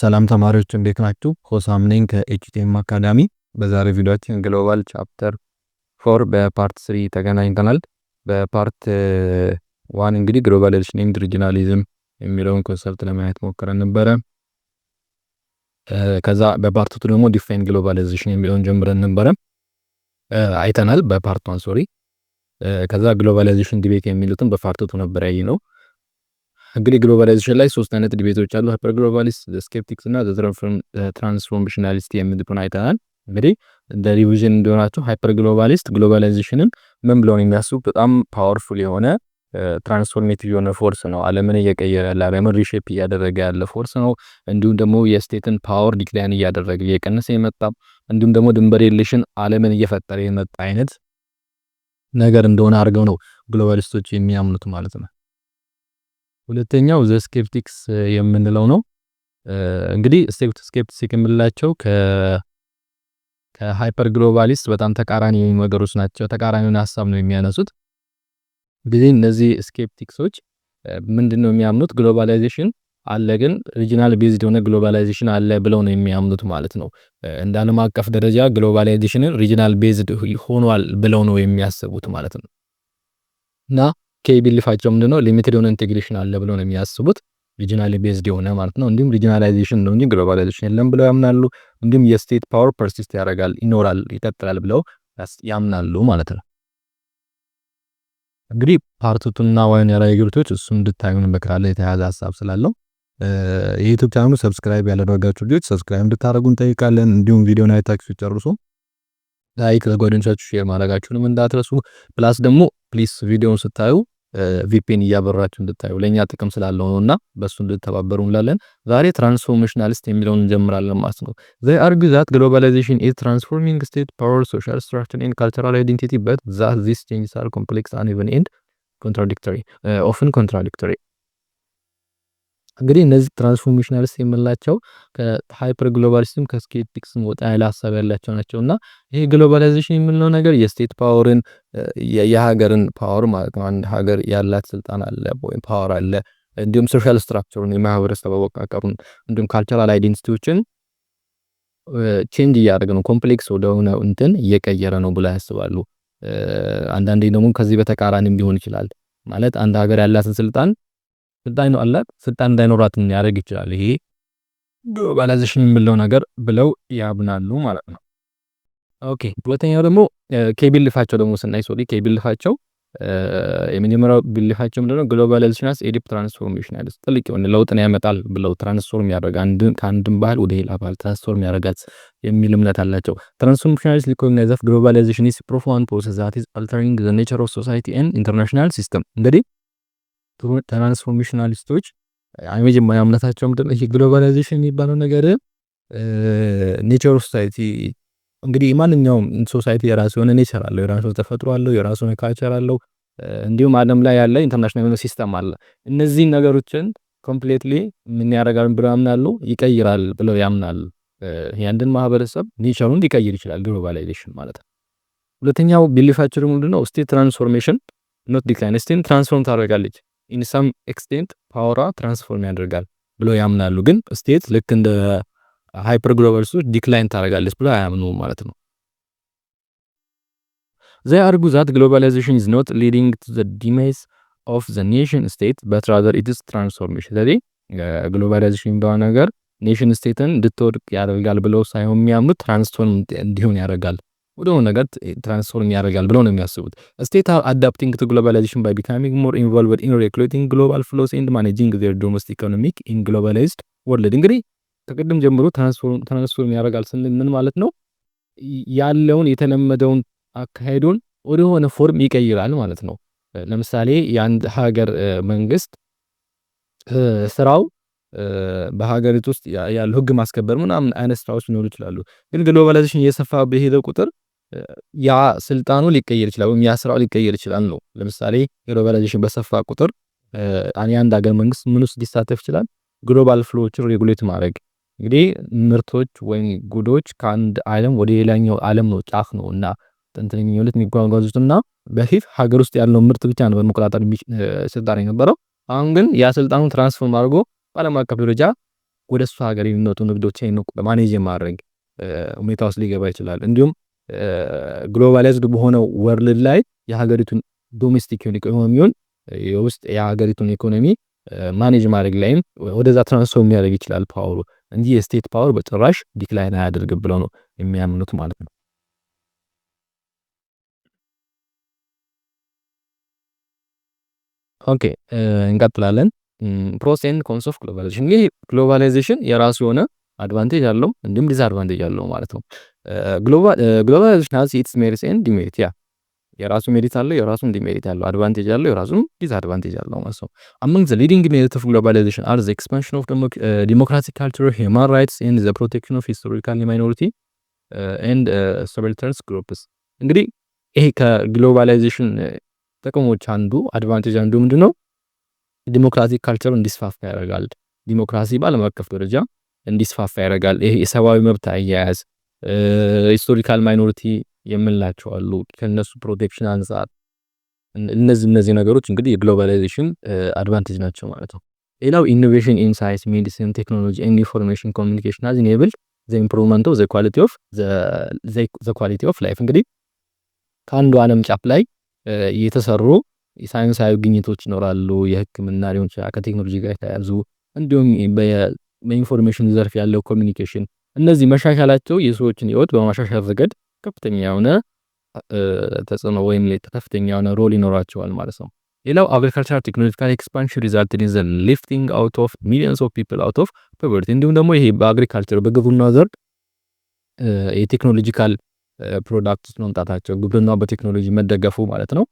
ሰላም ተማሪዎች እንዴት ናችሁ? ሆሳም ነኝ ከኤችቲኤም አካዳሚ። በዛሬው ቪዲዮአችን ግሎባል ቻፕተር 4 በፓርት 3 ተገናኝተናል። በፓርት 1 እንግዲህ ግሎባላይዜሽን ኤንድ ሪጂናሊዝም የሚለውን ኮንሰፕት ለማየት ሞክረን ነበረ። ከዛ በፓርት 2 ደግሞ ዲፋይን ግሎባላይዜሽን የሚለውን ጀምረን ነበረ አይተናል በፓርት 1 ሶሪ። ከዛ ግሎባላይዜሽን ዲቤት የሚሉትን በፓርት 2 ነበር ያየነው። እንግዲህ ግሎባላይዜሽን ላይ ሶስት አይነት ዲቤቶች አሉ። ሃይፐር ግሎባሊስት፣ ስኬፕቲክስ እና ትራንስፎርሜሽናሊስት የሚሉትን አይተናል። እንግዲህ እንደ ሪቪዥን እንደሆናቸው ሃይፐር ግሎባሊስት ግሎባላይዜሽንን ምን ብለው ነው የሚያስቡት? በጣም ፓወርፉል የሆነ ትራንስፎርሜቲቭ የሆነ ፎርስ ነው። ዓለምን እየቀየረ ያለ፣ ዓለምን ሪሼፕ እያደረገ ያለ ፎርስ ነው። እንዲሁም ደግሞ የስቴትን ፓወር ዲክላይን እያደረገ እየቀነሰ የመጣ እንዲሁም ደግሞ ድንበር የለሽን ዓለምን እየፈጠረ የመጣ አይነት ነገር እንደሆነ አድርገው ነው ግሎባሊስቶች የሚያምኑት ማለት ነው። ሁለተኛው ዘ ስኬፕቲክስ የምንለው ነው። እንግዲህ ስኬፕቲክ የምንላቸው ከሃይፐር ግሎባሊስት በጣም ተቃራኒ ነገሮች ናቸው። ተቃራኒውን ሐሳብ ነው የሚያነሱት። እንግዲህ እነዚህ ስኬፕቲክሶች ምንድነው የሚያምኑት? ግሎባላይዜሽን አለ ግን ሪጂናል ቤዝድ የሆነ ግሎባላይዜሽን አለ ብለው ነው የሚያምኑት ማለት ነው። እንደ ዓለም አቀፍ ደረጃ ግሎባላይዜሽንን ሪጂናል ቤዝድ ሆኗል ብለው ነው የሚያስቡት ማለት ነው። እና ከቢሊፋቸው ምንድነው ሊሚትድ የሆነ ኢንቴግሬሽን አለ ብለው ነው የሚያስቡት፣ ሪጂናል ቤዝድ የሆነ ማለት ነው። እንዲሁም ሪጂናላይዜሽን ነው እንጂ ግሎባላይዜሽን የለም ብለው ያምናሉ። እንዲሁም የስቴት ፓወር ፐርሲስት ያደርጋል፣ ይኖራል፣ ይቀጥላል ብለው ያምናሉ ማለት ነው። እንግዲህ ፓርቱቱና ዋን ያራይ ግሩቶች እሱ እንድታዩን እንመክራለን። የተያዘ ሐሳብ ስላለው የዩቲዩብ ቻናሉ ሰብስክራይብ ያላደረጋችሁ ልጆች ሰብስክራይብ እንድታደርጉ እንጠይቃለን። እንዲሁም ቪዲዮውን አይታችሁ ጨርሱ ላይክ ለጓደኞቻችሁ ሼር ማድረጋችሁንም እንዳትረሱ። ፕላስ ደግሞ ፕሊስ ቪዲዮውን ስታዩ ቪፒኤን እያበራችሁ እንድታዩ ለኛ ጥቅም ስላለው ነውና በሱ እንድትተባበሩ እንላለን። ዛሬ ትራንስፎርሜሽናሊስት የሚለውን እንጀምራለን ማለት ነው። they argue that globalization is transforming state power, social structure and cultural identity, but that these changes are complex, uneven and often contradictory. እንግዲህ እነዚህ ትራንስፎርሜሽናሊስት የምንላቸው ከሃይፐር ግሎባሊዝም ከስኬፕቲክስም ወጣ ያለ ሐሳብ ያላቸው ናቸውና ይሄ ግሎባላይዜሽን የምንለው ነገር የስቴት ፓወርን የሀገርን ፓወር ማለት ነው። አንድ ሀገር ያላት ስልጣን አለ ወይም ፓወር አለ። እንዲሁም ሶሻል ስትራክቸሩን የማህበረሰብ አወቃቀሩን እንዲሁም ካልቸራል አይዴንቲቲዎችን ቼንጅ እያደረገ ነው፣ ኮምፕሌክስ ወደሆነ እንትን እየቀየረ ነው ብለው ያስባሉ። አንዳንዴ ደግሞ ከዚህ በተቃራኒም ሊሆን ይችላል። ማለት አንድ ሀገር ያላትን ስልጣን እንዳይኖራት ያደርግ ይችላል። ይሄ ግሎባላይዜሽን የሚለው ነገር ብለው ያምናሉ ማለት ነው። ኦኬ ሁለተኛው ደግሞ ከቢልፋቸው ደግሞ ስናይ ከቢልፋቸው የመጀመሪያው ቢልፋቸው ምንድነው? ግሎባላይዜሽን አስ ኤ ዲፕ ትራንስፎርሜሽን አይደል፣ ጥልቅ የሆነ ለውጥን ያመጣል ብለው ትራንስፎርም ያደርጋ ከአንድም ባህል ወደ ሌላ ባህል ትራንስፎርም ያደርጋት የሚል እምነት አላቸው። ትራንስፎርሜሽናሊስት ሪኮግናይዝ ዛት ግሎባላይዜሽን ኢዝ ፕሮፋውንድ ፕሮሰስ ዛት ኢዝ አልተሪንግ ዘ ኔቸር ኦፍ ሶሳይቲ ኤንድ ኢንተርናሽናል ሲስተም። እንግዲህ ትራንስፎርሜሽናሊስቶች የመጀመሪያ እምነታቸው ምንድነው? ይሄ ግሎባላይዜሽን የሚባለው ነገር ኔቸር ኦፍ ሶሳይቲ እንግዲህ ማንኛውም ሶሳይቲ የራሱ የሆነ ኔቸር አለው፣ የራሱ ተፈጥሮ አለው፣ የራሱ ካልቸር አለው። እንዲሁም ዓለም ላይ ያለ ኢንተርናሽናል የሆነ ሲስተም አለ። እነዚህ ነገሮችን ኮምፕሊትሊ ምን ያደርጋል ብለው ያምናሉ? ይቀይራል ብለው ያምናሉ። ያንድን ማህበረሰብ ኔቸሩን ሊቀይር ይችላል ግሎባላይዜሽን ማለት ነው። ሁለተኛው ቢሊፋቸው ምንድነው? ስቴት ትራንስፎርሜሽን ኖት ዲክላይን፣ ስቴት ትራንስፎርም ታደርጋለች ኢን ሰም ኤክስቴንት ፓወሯ ትራንስፎርም ያደርጋል ብለው ያምናሉ። ግን ስቴት ልክ እንደ ሃይፐር ግሎባሊስቶች ዲክላይን ታደርጋለች ብለው አያምኑ ማለት ነው። they argue that globalization is not leading to the demise of the nation state but rather it is transformation. ስለዚህ ግሎባላይዜሽን የሚባለው ነገር ኔሽን ስቴትን እንድትወድቅ ያደርጋል ብለው ሳይሆን የሚያምኑት ትራንስፎርም እንዲሆን ያደርጋል ወደሆነ ነገር ትራንስፎርም ያደርጋል ብለው ነው የሚያስቡት። ስቴት አዳፕቲንግ ቱ ግሎባላይዜሽን ባይ ቢካሚንግ ሞር ኢንቮልቭድ ኢን ሬጉሌቲንግ ግሎባል ፍሎስ ኤንድ ማኔጂንግ ዜር ዶሜስቲክ ኢኮኖሚክ ኢን ግሎባላይዝድ ወርልድ። እንግዲህ ከቅድም ጀምሮ ትራንስፎርም ያደርጋል ስንል ምን ማለት ነው? ያለውን የተለመደውን አካሄዱን ወደሆነ ፎርም ይቀይራል ማለት ነው። ለምሳሌ የአንድ ሀገር መንግስት ስራው በሀገሪቱ ውስጥ ያለው ህግ ማስከበር ምናምን አይነት ስራዎች ሊኖሩ ይችላሉ። ግን ግሎባላይዜሽን እየሰፋ በሄደ ቁጥር ያ ስልጣኑ ሊቀየር ይችላል ወይም ያ ስራው ሊቀየር ይችላል ነው። ለምሳሌ ግሎባላይዜሽን በሰፋ ቁጥር አንድ ሀገር መንግስት ምን ውስጥ ሊሳተፍ ይችላል? ግሎባል ፍሎዎችን ሬጉሌት ማድረግ። እንግዲህ ምርቶች ወይም ጉዶች ከአንድ ዓለም ወደ ሌላኛው ዓለም ነው ጫፍ ነው እና እንትን የሚሉት የሚጓጓዙትና በፊት ሀገር ውስጥ ያለውን ምርት ብቻ ነው በመቆጣጠር ስልጣን የነበረው። አሁን ግን ያ ስልጣኑን ትራንስፎርም አድርጎ በዓለም አቀፍ ደረጃ ወደ እሱ ሀገር የሚመጡ ንግዶችን ማኔጅ የማድረግ ሁኔታ ውስጥ ሊገባ ይችላል። እንዲሁም ግሎባላይዝድ በሆነው ወርልድ ላይ የሀገሪቱን ዶሜስቲክ ኢኮኖሚውን የውስጥ የሀገሪቱን ኢኮኖሚ ማኔጅ ማድረግ ላይም ወደዛ ትራንስፎርም ሊያደርግ ይችላል ፓወሩ እንጂ የስቴት ፓወር በጭራሽ ዲክላይን አያደርግም ብለው ነው የሚያምኑት ማለት ነው። ኦኬ እንቀጥላለን። ፕሮስ ኤንድ ኮንስ ኦፍ ግሎባላይዜሽን። ይሄ ግሎባላይዜሽን የራሱ የሆነ አድቫንቴጅ አለው እንዲሁም ዲስአድቫንቴጅ አለው ማለት ነው። ግሎባላይዜሽን ሃዝ ኢትስ ሜሪትስ ኤንድ ዲሜሪትስ። ያ የራሱ ሜሪት አለው፣ የራሱም ዲሜሪት አለው፣ አድቫንቴጅ አለው፣ የራሱም ዲስአድቫንቴጅ አለው ማለት ነው። አመንግ ዘ ሊዲንግ ሜሪት ኦፍ ግሎባላይዜሽን አር ዘ ኤክስፓንሽን ኦፍ ዲሞክራቲክ ካልቸር፣ ሂውማን ራይትስ ኤንድ ዘ ፕሮቴክሽን ኦፍ ሂስቶሪካል ማይኖሪቲ ኤንድ ሰብልተርስ ግሩፕስ። እንግዲህ ይሄ ከግሎባላይዜሽን ጥቅሞች አንዱ አድቫንቴጅ አንዱ ምንድነው? ዲሞክራቲክ ካልቸር እንዲስፋፋ ያደርጋል። ዲሞክራሲ በዓለም አቀፍ ደረጃ እንዲስፋፋ ያደርጋል። ይሄ የሰብአዊ መብት አያያዝ፣ ሂስቶሪካል ማይኖሪቲ የምንላቸው አሉ፣ ከነሱ ፕሮቴክሽን አንፃር እነዚህ ነገሮች እንግዲህ የግሎባላይዜሽን አድቫንቴጅ ናቸው ማለት ነው። ሌላው ኢኖቬሽን ኢን ሳይንስ፣ ሜዲሲን፣ ቴክኖሎጂ ኤንድ ኢንፎርሜሽን ኮሚኒኬሽን ሃዝ ኢኔብልድ ዘ ኢምፕሩቭመንት ኦፍ ዘ ኳሊቲ ኦፍ ላይፍ። እንግዲህ ከአንዱ ዓለም ጫፍ ላይ የተሰሩ ሳይንሳዊ ግኝቶች ይኖራሉ። የሕክምና ሊሆን ይችላል፣ ከቴክኖሎጂ ጋር የተያያዙ እንዲሁም በኢንፎርሜሽን ዘርፍ ያለው ኮሚኒኬሽን፣ እነዚህ መሻሻላቸው የሰዎችን ህይወት በማሻሻል ረገድ ከፍተኛ የሆነ ተጽዕኖ ወይም ከፍተኛ የሆነ ሮል ይኖራቸዋል ማለት ነው። ሌላው አግሪካልቸር ቴክኖሎጂካል ኤክስፓንሽን ሪዛልትድ ኢን ዘ ሊፍቲንግ አውት ኦፍ ሚሊየንስ ኦፍ ፒፕል አውት ኦፍ ፖቨርቲ። እንዲሁም ደግሞ ይሄ በአግሪካልቸር በግብርና ዘርፍ የቴክኖሎጂካል ፕሮዳክቶች መምጣታቸው፣ ግብርናው በቴክኖሎጂ መደገፉ ማለት ነው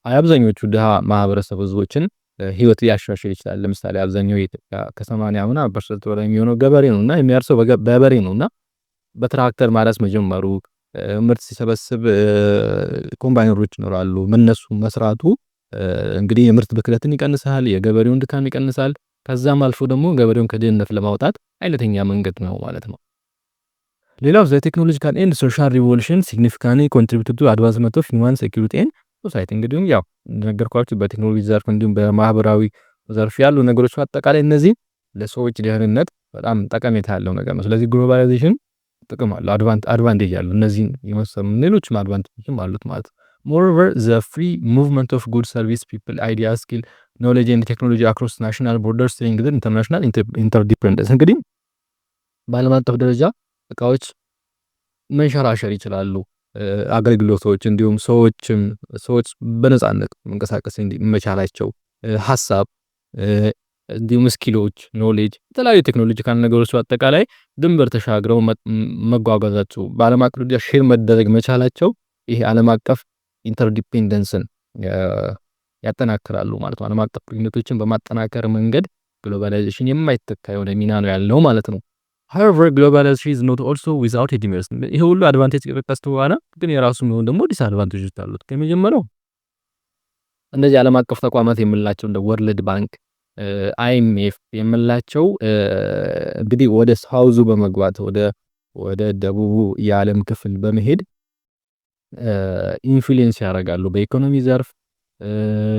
አብዛኞቹ ድሃ ማህበረሰብ ህዝቦችን ህይወት ሊያሻሽል ይችላል። ለምሳሌ አብዛኛው የኢትዮጵያ ከ80% በላይ የሚሆነው ገበሬ ነውና የሚያርሰው በበሬ ነውና በትራክተር ማረስ መጀመሩ፣ ምርት ሲሰበስብ ኮምባይነሮች ይኖራሉ። እነሱ መስራቱ እንግዲህ የምርት ብክለትን ይቀንሳል፣ የገበሬውን ድካም ይቀንሳል። ከዛም አልፎ ደግሞ ገበሬውን ከድህነት ለማውጣት አይነተኛ መንገድ ነው ማለት ነው። ሌላው ዘ ቴክኖሎጂካል ኤንድ ሶሻል ሪቮሉሽን ሲግኒፊካንትሊ ኮንትሪቢዩትድ ቱ አድቫንስመንት ኦፍ ሂውማን ሴኩሪቲ ኤንድ ሶሳይቲ። እንግዲህ ያው እንደነገርኳችሁ በቴክኖሎጂ ዘርፍ እንዲሁም በማህበራዊ ዘርፍ ያሉ ነገሮች አጠቃላይ እነዚህ ለሰዎች ደህንነት በጣም ጠቀሜታ ያለው ነገር ነው። ስለዚህ ግሎባላይዜሽን ጥቅም አለው፣ አድቫንቴጅ አለው። እነዚህን የመሰሉ ሌሎችም አድቫንቴጅም አሉት ማለት ነው። moreover the free movement of goods, service, people, ideas, skill, knowledge and technology across national borders strengthen international interdependence። እንግዲህ በዓለም አቀፍ ደረጃ እቃዎች መንሸራሸር ይችላሉ፣ አገልግሎቶች እንዲሁም ሰዎች በነፃነት መንቀሳቀስ እንዲመቻላቸው ሀሳብ እንዲሁም ስኪሎች፣ ኖሌጅ፣ የተለያዩ ቴክኖሎጂካል ነገሮች አጠቃላይ ድንበር ተሻግረው መጓጓዛቸው በዓለም አቀፍ ደረጃ ሼር መደረግ መቻላቸው ይሄ ዓለም አቀፍ ኢንተርዲፔንደንስን ያጠናክራሉ ማለት ነው። ዓለም አቀፍ ግንኙነቶችን በማጠናከር መንገድ ግሎባላይዜሽን የማይተካ የሆነ ሚና ነው ያለው ማለት ነው። however globalization is not also without its demerits። ይሄ ሁሉ አድቫንቴጅ ከጠቀስኩ በኋላ ግን የራሱ የሚሆን ደግሞ ዲስአድቫንቴጆች አሉት። ከመጀመሪያው እነዚህ ዓለም አቀፍ ተቋማት የምንላቸው እንደ ወርልድ ባንክ፣ አይኤምኤፍ የምንላቸው እንግዲህ ወደ ሳውዙ በመግባት ወደ ደቡቡ የዓለም ክፍል በመሄድ ኢንፍሉዌንስ ያደርጋሉ። በኢኮኖሚ ዘርፍ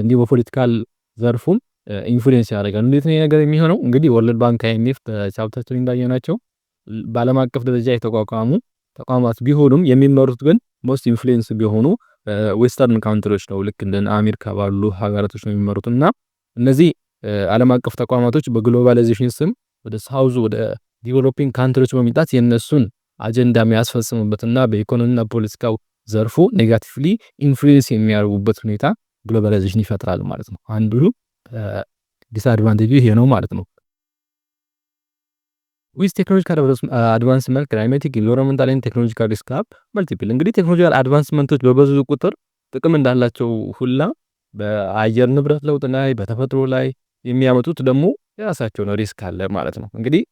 እንዲሁ በፖለቲካል ዘርፉም ኢንፍሉዌንስ ያደርጋሉ። እንዴት ነው ነገር የሚሆነው? እንግዲህ ወርልድ ባንክ፣ አይኤምኤፍ በቻፕተር 3 እንዳየናቸው በዓለም አቀፍ ደረጃ የተቋቋሙ ተቋማት ቢሆኑም የሚመሩት ግን ሞስት ኢንፍሉዌንስ ቢሆኑ ዌስተርን ካንትሪዎች ነው። ልክ እንደ አሜሪካ ባሉ ሀገራቶች ነው የሚመሩት እና እነዚህ ዓለም አቀፍ ተቋማቶች በግሎባላይዜሽን ስም ወደ ሳውዝ ወደ ዲቨሎፒንግ ካንትሪዎች በመምጣት የነሱን አጀንዳ የሚያስፈጽሙበትና በኢኮኖሚና ፖለቲካው ዘርፉ ኔጋቲቭሊ ኢንፍሉዌንስ የሚያደርጉበት ሁኔታ ግሎባላይዜሽን ይፈጥራል ማለት ነው። አንዱ ዲስአድቫንቴጁ ይሄ ነው ማለት ነው። ዊዝ ቴክኖሎጂካል አድቫንስመንት ክላይሜቲክ ኢንቫይሮንመንታል ኤንድ ቴክኖሎጂካል ሪስክ አር መልቲፕል። እንግዲህ ቴክኖሎጂካል አድቫንስመንቶች በበዙ ቁጥር ጥቅም እንዳላቸው ሁላ በአየር ንብረት ለውጥ ላይ በተፈጥሮ ላይ የሚያመጡት ደግሞ የራሳቸው ነው ሪስክ አለ ማለት ነው። እንግዲህ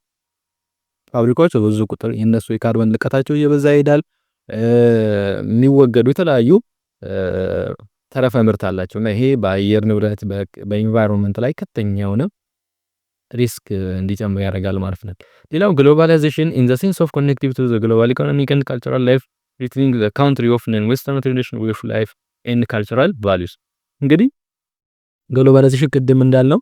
ፋብሪካዎች በብዙ ቁጥር የነሱ የካርበን ልቀታቸው እየበዛ ይሄዳል። የሚወገዱ የተለያዩ ተረፈ ምርት አላቸው እና ይሄ በአየር ንብረት በኢንቫይሮንመንት ላይ ከፍተኛ የሆነ ሪስክ እንዲጨምር ያደርጋል ማለት ነው። ሌላው ግሎባላይዜሽን ኢን ዘ ሴንስ ኦፍ ኮኔክቲቪቲ ቱ ዘ ግሎባል ኢኮኖሚክ ኤንድ ካልቸራል ላይፍ threatening the country of non-Western tradition way of life and cultural values። እንግዲህ ግሎባላይዜሽን ቅድም እንዳልነው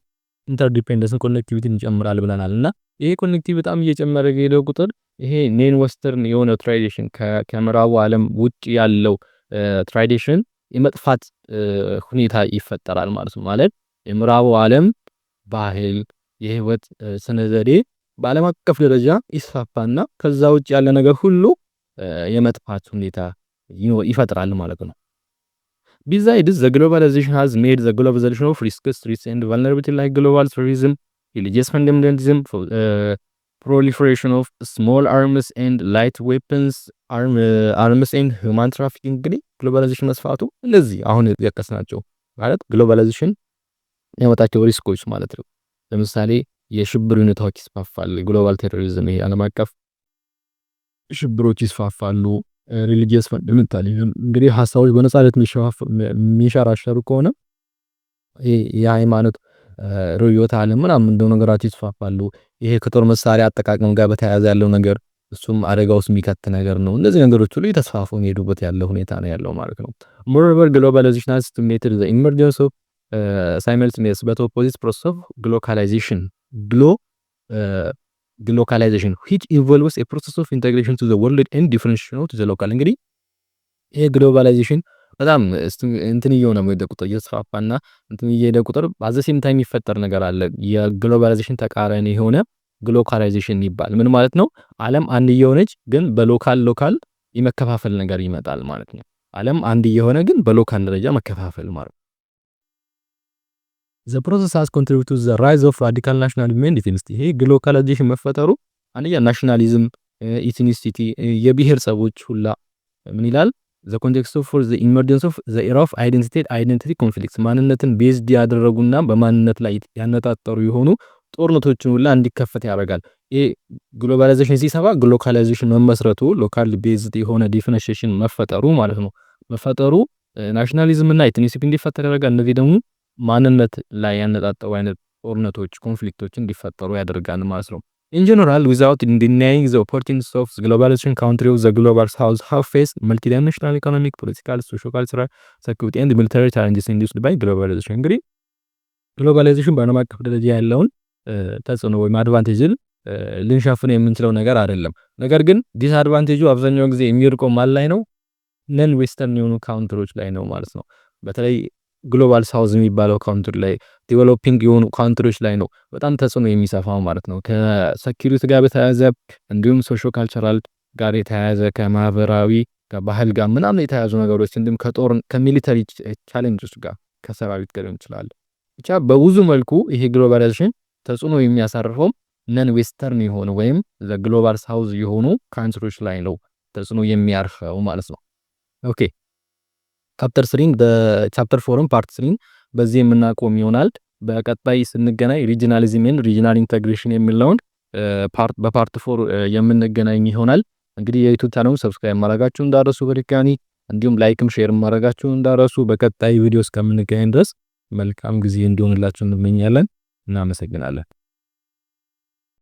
ኢንተርዲፔንደንስን ኮኔክቲቪቲን ይጨምራል ብለናል እና ይሄ ኮኔክቲቪቲ በጣም እየጨመረ የሄደው ቁጥር ይሄ ኔን ዌስተርን የሆነ ትራዲሽን ከምዕራቡ ዓለም ውጭ ያለው ትራዲሽን የመጥፋት ሁኔታ ይፈጠራል ማለት ነው። ማለት የምዕራቡ ዓለም ባህል የህይወት ስነ ዘዴ በዓለም አቀፍ ደረጃ ይስፋፋና ከዛ ውጭ ያለ ነገር ሁሉ የመጥፋት ሁኔታ ይፈጥራል ማለት ነው። Besides, the globalization has made the globalization of risks, threats and vulnerability like global terrorism, religious fundamentalism, proliferation of small arms and light weapons, arms and human trafficking እንግዲህ ግሎባላይዜሽን መስፋቱ እነዚህ አሁን የጠቀስናቸው ማለት ግሎባላይዜሽን ያመጣቸው ሪስኮች ማለት ነው። ለምሳሌ የሽብር ሁኔታዎች ይስፋፋል፣ ግሎባል ቴሮሪዝም ይሄ ዓለም አቀፍ ሽብሮች ይስፋፋሉ። ሪሊጂየስ ፈንዳሜንታሊዝም እንግዲህ ሐሳቦች በነጻነት የሚሸራሸሩ ከሆነ የሃይማኖት ርዕዮተ ዓለም ምናምን እንደው ነገራት ይስፋፋሉ። ይሄ ከጦር መሳሪያ አጠቃቀም ጋር በተያያዘ ያለው ነገር እሱም አደጋ ውስጥ የሚከት ነገር ነው። እነዚህ ነገሮች ሁሉ የተስፋፉ የሚሄዱበት ያለው ሁኔታ ነው ያለው ማለት ነው። moreover globalization has stimulated the emergence of simultaneous but opposite process of glocalization glocalization which involves a process of integration to the world and differentiation to the local እንግዲህ ይሄ ግሎባላይዜሽን በጣም እንትን እየሆነ ነው ቁጥር እየተስፋፋና እንትን እየሄደ ቁጥር ባዘ ሴም ታይም የሚፈጠር ነገር አለ። የግሎባላይዜሽን ተቃራኒ የሆነ ግሎካላይዜሽን ይባል ምን ማለት ነው? ዓለም አንድ እየሆነች ግን በሎካል የመከፋፈል ነገር ይመጣል ማለት ነው። ዓለም አንድ እየሆነ ግን በሎካል ደረጃ መከፋፈል ማለት ነው። The process has contributed to the rise of radical nationalism and ethnicity። ይሄ ግሎካላይዜሽን መፈጠሩ አንደኛ ናሽናሊዝም፣ ኢትኒሲቲ የብሔር ጸቦች ሁላ ምን ይላል? The context for the emergence of the era of identity conflicts ማንነትን ቤዝድ ያደረጉና በማንነት ላይ ያነጣጠሩ የሆኑ ጦርነቶችን ሁላ እንዲከፈት ያደርጋል። ይሄ ግሎባላይዜሽን ሲሰፋ ግሎካላይዜሽን መመስረቱ ሎካል ቤዝድ የሆነ ዲፊኒሽን መፈጠሩ ማለት ነው። መፈጠሩ ናሽናሊዝም እና ኢትኒሲቲ እንዲፈጠር ያደርጋል። እነዚህ ደግሞ ማንነት ላይ ያነጣጠሩ አይነት ጦርነቶች ኮንፍሊክቶች እንዲፈጠሩ ያደርጋል ማለት ነው። In general, without denying the opportunities of the globalization, countries of the global south have faced multidimensional economic, political, socio-cultural, security and military challenges induced by globalization። እንግዲህ ግሎባላይዜሽን በዓለም አቀፍ ደረጃ ያለውን ተጽዕኖ ወይም አድቫንቴጅን ልንሸፍን የምንችለው ነገር አይደለም። ነገር ግን ዲስአድቫንቴጁ አብዛኛው ጊዜ የሚርቀው ማን ላይ ነው? ነን ዌስተርን የሆኑ ካውንትሪዎች ላይ ነው ማለት ነው። በተለይ ግሎባል ሳውዝ የሚባለው ካውንትሪ ላይ ዲቨሎፒንግ የሆኑ ካውንትሪዎች ላይ ነው በጣም ተጽዕኖ የሚሰፋው ማለት ነው። ከሴኩሪቲ ጋር በተያያዘ እንዲሁም ሶሾ ካልቸራል ጋር የተያያዘ ከማህበራዊ ከባህል ጋር ምናምን የተያያዙ ነገሮች እንዲሁም ከጦር ከሚሊተሪ ቻሌንጆች ጋር ከሰራዊት ጋር ይችላል። ብቻ በብዙ መልኩ ይሄ ግሎባላይዜሽን ተጽዕኖ የሚያሳርፈው ነን ዌስተርን የሆኑ ወይም ግሎባል ሳውዝ የሆኑ ካውንትሪዎች ላይ ነው ተጽዕኖ የሚያርፈው ማለት ነው። ኦኬ ቻፕተር 3 በቻፕተር 4 ፓርት 3 በዚህ የምናቆም ይሆናል። በቀጣይ ስንገናኝ ሪጂናሊዝም ሪጂናል ኢንተግሬሽን የሚለውን በፓርት 4 የምንገናኝ ይሆናል። እንግዲህ የዩቲዩብ ቻናሉን ሰብስክራይብ ማድረጋችሁ እንዳረሱ በድጋሚ እንዲሁም ላይክም ሼር ማድረጋችሁ እንዳረሱ። በቀጣይ ቪዲዮ እስከምንገናኝ ድረስ መልካም ጊዜ እንዲሆንላችሁ እንመኛለን። እናመሰግናለን።